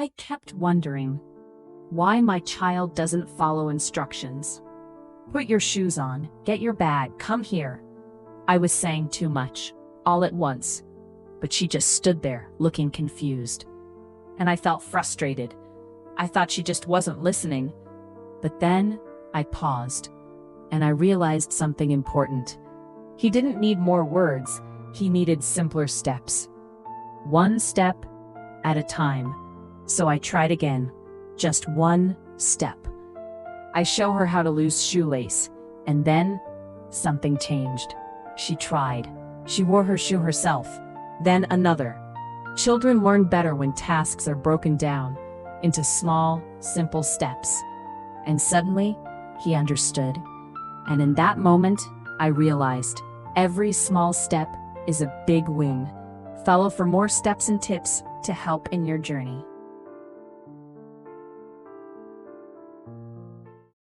I kept wondering why my child doesn't follow instructions. Put your shoes on, get your bag, come here. I was saying too much, all at once, but she just stood there, looking confused. And I felt frustrated. I thought she just wasn't listening. But then I paused, and I realized something important. He didn't need more words, he needed simpler steps. One step at a time. So I tried again, just one step. I show her how to loose shoelace, and then something changed. She tried. She wore her shoe herself, then another. Children learn better when tasks are broken down into small, simple steps. And suddenly, he understood. And in that moment, I realized every small step is a big win. Follow for more steps and tips to help in your journey.